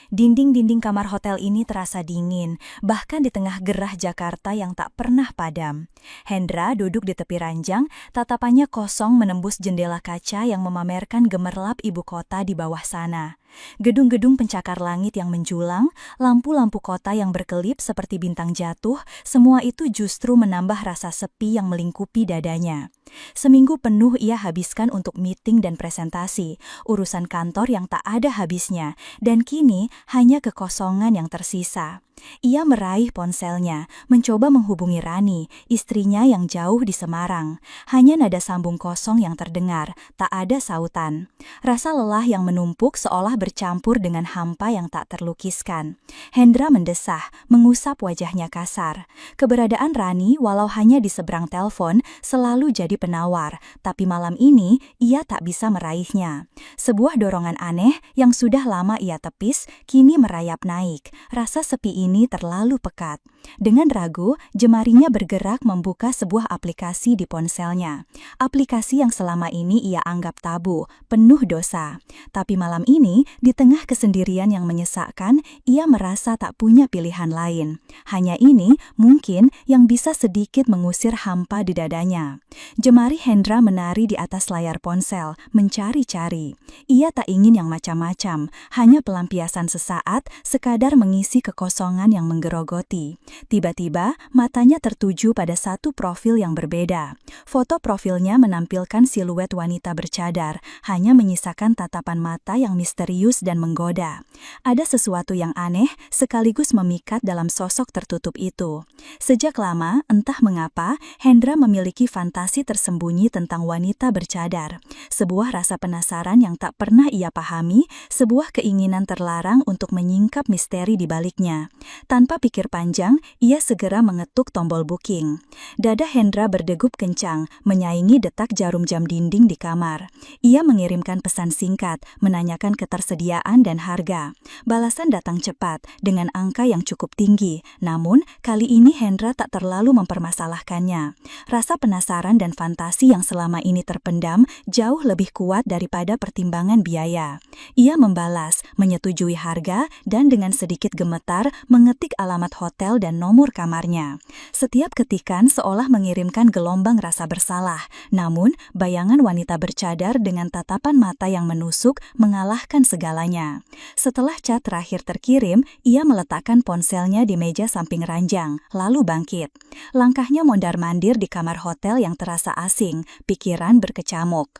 Dinding-dinding kamar hotel ini terasa dingin, bahkan di tengah gerah Jakarta yang tak pernah padam. Hendra duduk di tepi ranjang, tatapannya kosong menembus jendela kaca yang memamerkan gemerlap ibu kota di bawah sana. Gedung-gedung pencakar langit yang menjulang, lampu-lampu kota yang berkelip seperti bintang jatuh, semua itu justru menambah rasa sepi yang melingkupi dadanya. Seminggu penuh ia habiskan untuk meeting dan presentasi, urusan kantor yang tak ada habisnya, dan kini hanya kekosongan yang tersisa. Ia meraih ponselnya, mencoba menghubungi Rani, istrinya yang jauh di Semarang. Hanya nada sambung kosong yang terdengar, tak ada sautan. Rasa lelah yang menumpuk seolah bercampur dengan hampa yang tak terlukiskan. Hendra mendesah, mengusap wajahnya kasar. Keberadaan Rani, walau hanya di seberang telepon, selalu jadi penawar, tapi malam ini ia tak bisa meraihnya. Sebuah dorongan aneh yang sudah lama ia tepis, kini merayap naik. Rasa sepi ini terlalu pekat. Dengan ragu, jemarinya bergerak membuka sebuah aplikasi di ponselnya. Aplikasi yang selama ini ia anggap tabu, penuh dosa. Tapi malam ini, di tengah kesendirian yang menyesakkan, ia merasa tak punya pilihan lain. Hanya ini mungkin yang bisa sedikit mengusir hampa di dadanya. Jemari Hendra menari di atas layar ponsel, mencari-cari. Ia tak ingin yang macam-macam, hanya pelampiasan sesaat, sekadar mengisi kekosongan yang menggerogoti. Tiba-tiba, matanya tertuju pada satu profil yang berbeda. Foto profilnya menampilkan siluet wanita bercadar, hanya menyisakan tatapan mata yang misterius dan menggoda. Ada sesuatu yang aneh, sekaligus memikat dalam sosok tertutup itu. Sejak lama, entah mengapa, Hendra memiliki fantasi tersembunyi tentang wanita bercadar. Sebuah rasa penasaran yang tak pernah ia pahami, sebuah keinginan terlarang untuk menyingkap misteri di baliknya. Tanpa pikir panjang, ia segera mengetuk tombol booking. Dada Hendra berdegup kencang, menyaingi detak jarum jam dinding di kamar. Ia mengirimkan pesan singkat, menanyakan ketersediaan dan harga. Balasan datang cepat, dengan angka yang cukup tinggi. Namun, kali ini Hendra tak terlalu mempermasalahkannya. Rasa penasaran dan fantasi yang selama ini terpendam jauh lebih kuat daripada pertimbangan biaya. Ia membalas, menyetujui harga, dan dengan sedikit gemetar mengetik alamat hotel dan nomor kamarnya. Setiap ketikan seolah mengirimkan gelombang rasa bersalah, namun bayangan wanita bercadar dengan tatapan mata yang menusuk mengalahkan segalanya. Setelah cat terakhir terkirim, ia meletakkan ponselnya di meja samping ranjang, lalu bangkit. Langkahnya mondar-mandir di kamar hotel yang terasa asing, pikiran berkecamuk.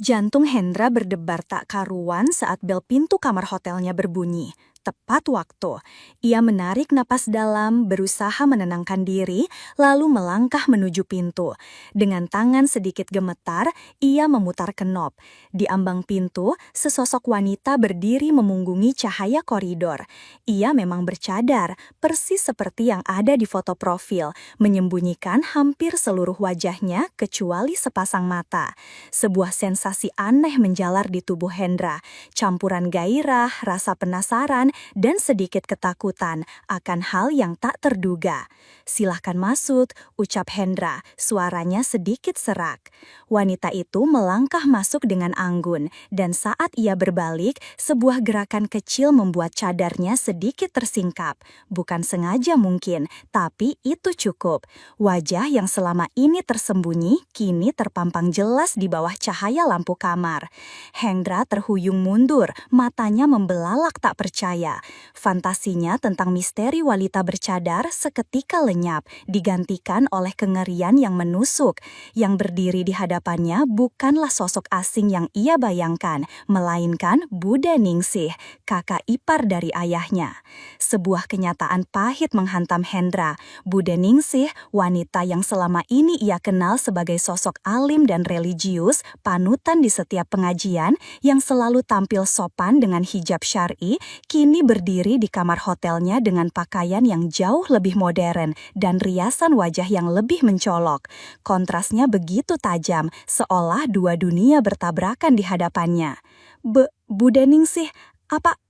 Jantung Hendra berdebar tak karuan saat bel pintu kamar hotelnya berbunyi. Tepat waktu, ia menarik napas dalam, berusaha menenangkan diri, lalu melangkah menuju pintu. Dengan tangan sedikit gemetar, ia memutar kenop. Di ambang pintu, sesosok wanita berdiri memunggungi cahaya koridor. Ia memang bercadar, persis seperti yang ada di foto profil, menyembunyikan hampir seluruh wajahnya kecuali sepasang mata. Sebuah sensasi aneh menjalar di tubuh Hendra, campuran gairah, rasa penasaran, dan sedikit ketakutan akan hal yang tak terduga. "Silahkan masuk," ucap Hendra, suaranya sedikit serak. Wanita itu melangkah masuk dengan anggun, dan saat ia berbalik, sebuah gerakan kecil membuat cadarnya sedikit tersingkap. Bukan sengaja mungkin, tapi itu cukup. Wajah yang selama ini tersembunyi, kini terpampang jelas di bawah cahaya lampu kamar. Hendra terhuyung mundur, matanya membelalak tak percaya. Fantasinya tentang misteri wanita bercadar seketika lenyap, digantikan oleh kengerian yang menusuk. Yang berdiri di hadapannya bukanlah sosok asing yang ia bayangkan, melainkan Budha Ningsih, kakak ipar dari ayahnya. Sebuah kenyataan pahit menghantam Hendra. Budha Ningsih, wanita yang selama ini ia kenal sebagai sosok alim dan religius, panutan di setiap pengajian, yang selalu tampil sopan dengan hijab syar'i, kini berdiri di kamar hotelnya dengan pakaian yang jauh lebih modern dan riasan wajah yang lebih mencolok. Kontrasnya begitu tajam, seolah dua dunia bertabrakan di hadapannya. Budha Ningsih,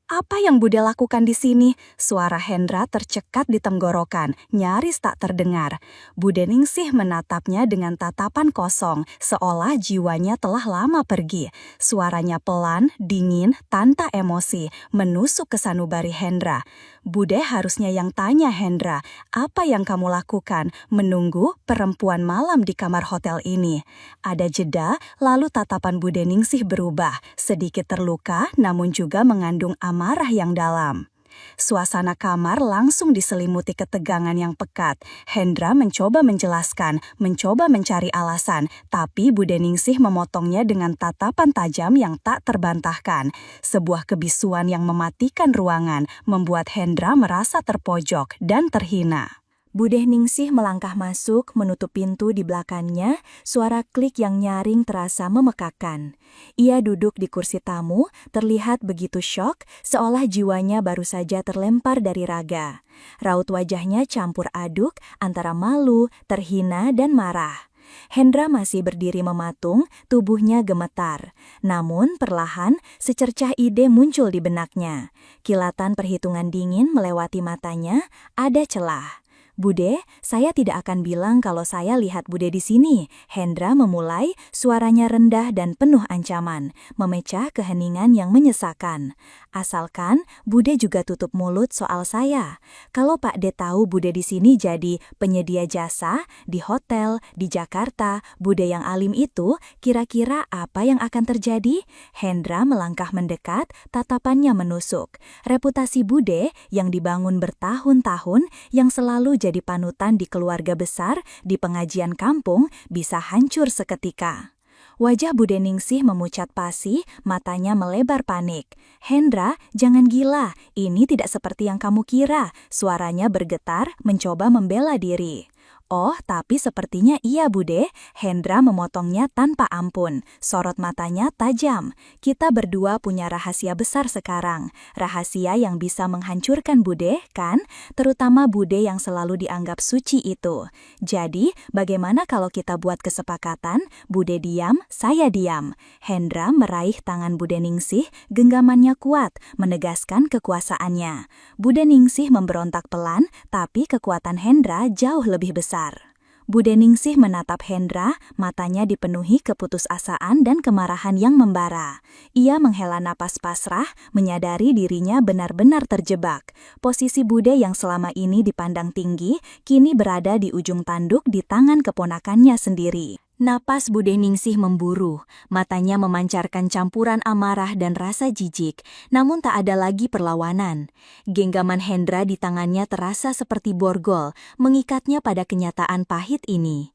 Apa yang Bude lakukan di sini? Suara Hendra tercekat di tenggorokan, nyaris tak terdengar. Bude Ningsih menatapnya dengan tatapan kosong, seolah jiwanya telah lama pergi. Suaranya pelan, dingin, tanpa emosi, menusuk ke sanubari Hendra. Bude harusnya yang tanya Hendra, apa yang kamu lakukan menunggu perempuan malam di kamar hotel ini? Ada jeda, lalu tatapan Bude Ningsih berubah, sedikit terluka namun juga mengandung amarah yang dalam. Suasana kamar langsung diselimuti ketegangan yang pekat. Hendra mencoba menjelaskan, mencoba mencari alasan, tapi Bude Ningsih memotongnya dengan tatapan tajam yang tak terbantahkan. Sebuah kebisuan yang mematikan ruangan membuat Hendra merasa terpojok dan terhina. Bude Ningsih melangkah masuk, menutup pintu di belakangnya, suara klik yang nyaring terasa memekakan. Ia duduk di kursi tamu, terlihat begitu syok, seolah jiwanya baru saja terlempar dari raga. Raut wajahnya campur aduk antara malu, terhina, dan marah. Hendra masih berdiri mematung, tubuhnya gemetar. Namun perlahan, secercah ide muncul di benaknya. Kilatan perhitungan dingin melewati matanya, ada celah. Bude, saya tidak akan bilang kalau saya lihat Bude di sini. Hendra memulai, suaranya rendah dan penuh ancaman, memecah keheningan yang menyesakan. Asalkan Bude juga tutup mulut soal saya. Kalau Pak D tahu Bude di sini jadi penyedia jasa, di hotel, di Jakarta, Bude yang alim itu, kira-kira apa yang akan terjadi? Hendra melangkah mendekat, tatapannya menusuk. Reputasi Bude yang dibangun bertahun-tahun, yang selalu jadi panutan di keluarga besar, di pengajian kampung, bisa hancur seketika. Wajah Bude Ningsih memucat pasi, matanya melebar panik. Hendra, jangan gila, ini tidak seperti yang kamu kira. Suaranya bergetar, mencoba membela diri. Oh, tapi sepertinya iya Bude. Hendra memotongnya tanpa ampun. Sorot matanya tajam. Kita berdua punya rahasia besar sekarang. Rahasia yang bisa menghancurkan Bude, kan? Terutama Bude yang selalu dianggap suci itu. Jadi, bagaimana kalau kita buat kesepakatan? Bude diam, saya diam. Hendra meraih tangan Bude Ningsih, genggamannya kuat, menegaskan kekuasaannya. Bude Ningsih memberontak pelan, tapi kekuatan Hendra jauh lebih besar. Bude Ningsih menatap Hendra, matanya dipenuhi keputusasaan dan kemarahan yang membara. Ia menghela napas pasrah, menyadari dirinya benar-benar terjebak. Posisi Bude yang selama ini dipandang tinggi, kini berada di ujung tanduk di tangan keponakannya sendiri. Napas Bude Ningsih memburu, matanya memancarkan campuran amarah dan rasa jijik, namun tak ada lagi perlawanan. Genggaman Hendra di tangannya terasa seperti borgol, mengikatnya pada kenyataan pahit ini.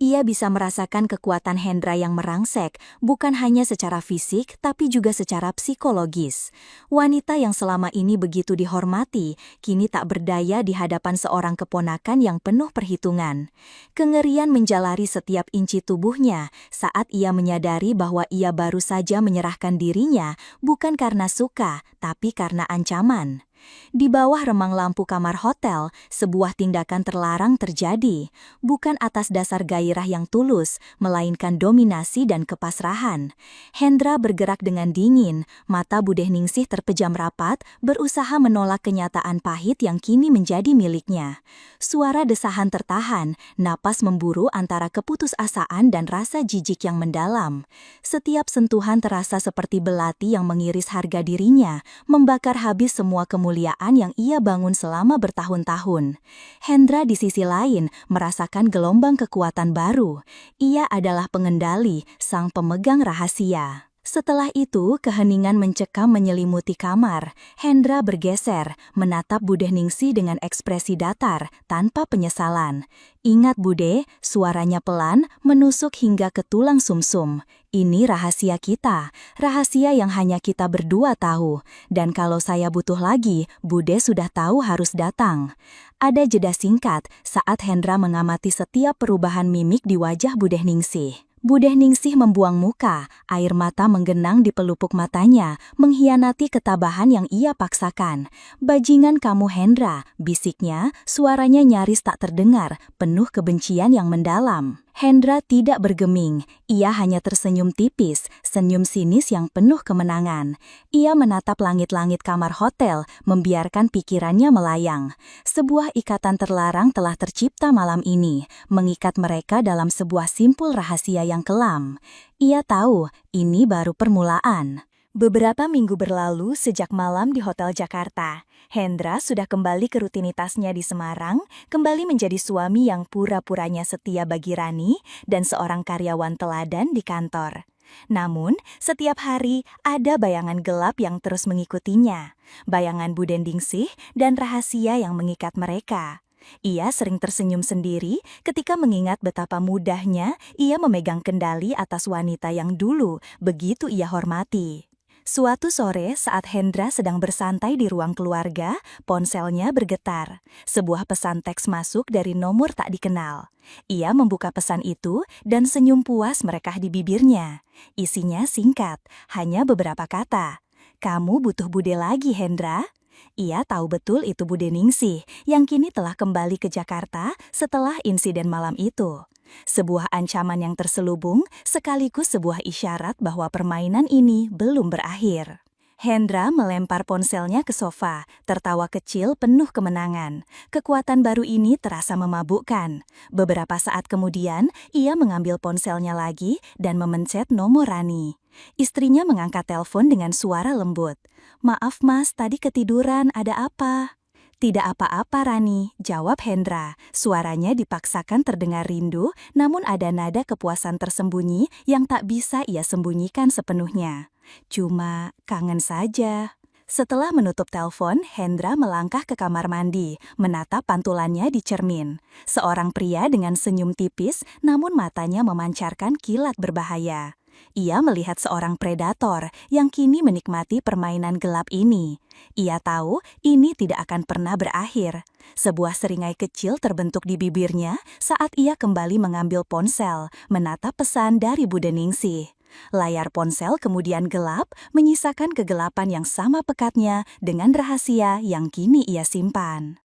Ia bisa merasakan kekuatan Hendra yang merangsek, bukan hanya secara fisik, tapi juga secara psikologis. Wanita yang selama ini begitu dihormati, kini tak berdaya di hadapan seorang keponakan yang penuh perhitungan. Kengerian menjalari setiap inci tubuhnya saat ia menyadari bahwa ia baru saja menyerahkan dirinya, bukan karena suka, tapi karena ancaman. Di bawah remang lampu kamar hotel, sebuah tindakan terlarang terjadi, bukan atas dasar gairah yang tulus, melainkan dominasi dan kepasrahan. Hendra bergerak dengan dingin, mata Bude Ningsih terpejam rapat, berusaha menolak kenyataan pahit yang kini menjadi miliknya. Suara desahan tertahan, napas memburu antara keputusasaan dan rasa jijik yang mendalam. Setiap sentuhan terasa seperti belati yang mengiris harga dirinya, membakar habis semua kemuliaan yang ia bangun selama bertahun-tahun. Hendra di sisi lain merasakan gelombang kekuatan baru. Ia adalah pengendali, sang pemegang rahasia. Setelah itu, keheningan mencekam menyelimuti kamar. Hendra bergeser, menatap Bude Ningsih dengan ekspresi datar, tanpa penyesalan. Ingat Bude, suaranya pelan, menusuk hingga ke tulang sumsum. Ini rahasia kita, rahasia yang hanya kita berdua tahu. Dan kalau saya butuh lagi, Bude sudah tahu harus datang. Ada jeda singkat saat Hendra mengamati setiap perubahan mimik di wajah Bude Ningsih. Bude Ningsih membuang muka, air mata menggenang di pelupuk matanya, mengkhianati ketabahan yang ia paksakan. Bajingan kamu Hendra, bisiknya, suaranya nyaris tak terdengar, penuh kebencian yang mendalam. Hendra tidak bergeming, ia hanya tersenyum tipis, senyum sinis yang penuh kemenangan. Ia menatap langit-langit kamar hotel, membiarkan pikirannya melayang. Sebuah ikatan terlarang telah tercipta malam ini, mengikat mereka dalam sebuah simpul rahasia yang kelam. Ia tahu, ini baru permulaan. Beberapa minggu berlalu sejak malam di Hotel Jakarta, Hendra sudah kembali ke rutinitasnya di Semarang, kembali menjadi suami yang pura-puranya setia bagi Rani dan seorang karyawan teladan di kantor. Namun, setiap hari ada bayangan gelap yang terus mengikutinya, bayangan Budeningsih dan rahasia yang mengikat mereka. Ia sering tersenyum sendiri ketika mengingat betapa mudahnya ia memegang kendali atas wanita yang dulu begitu ia hormati. Suatu sore saat Hendra sedang bersantai di ruang keluarga, ponselnya bergetar. Sebuah pesan teks masuk dari nomor tak dikenal. Ia membuka pesan itu dan senyum puas merekah di bibirnya. Isinya singkat, hanya beberapa kata. "Kamu butuh bude lagi, Hendra?" Ia tahu betul itu Budeningsih yang kini telah kembali ke Jakarta setelah insiden malam itu. Sebuah ancaman yang terselubung sekaligus sebuah isyarat bahwa permainan ini belum berakhir. Hendra melempar ponselnya ke sofa, tertawa kecil penuh kemenangan. Kekuatan baru ini terasa memabukkan. Beberapa saat kemudian, ia mengambil ponselnya lagi dan memencet nomor Rani. Istrinya mengangkat telepon dengan suara lembut. "Maaf mas, tadi ketiduran, ada apa?" "Tidak apa-apa Rani," jawab Hendra. Suaranya dipaksakan terdengar rindu, namun ada nada kepuasan tersembunyi yang tak bisa ia sembunyikan sepenuhnya. "Cuma kangen saja." Setelah menutup telepon, Hendra melangkah ke kamar mandi, menatap pantulannya di cermin. Seorang pria dengan senyum tipis, namun matanya memancarkan kilat berbahaya. Ia melihat seorang predator yang kini menikmati permainan gelap ini. Ia tahu ini tidak akan pernah berakhir. Sebuah seringai kecil terbentuk di bibirnya saat ia kembali mengambil ponsel, menatap pesan dari Budeningsih. Layar ponsel kemudian gelap, menyisakan kegelapan yang sama pekatnya dengan rahasia yang kini ia simpan.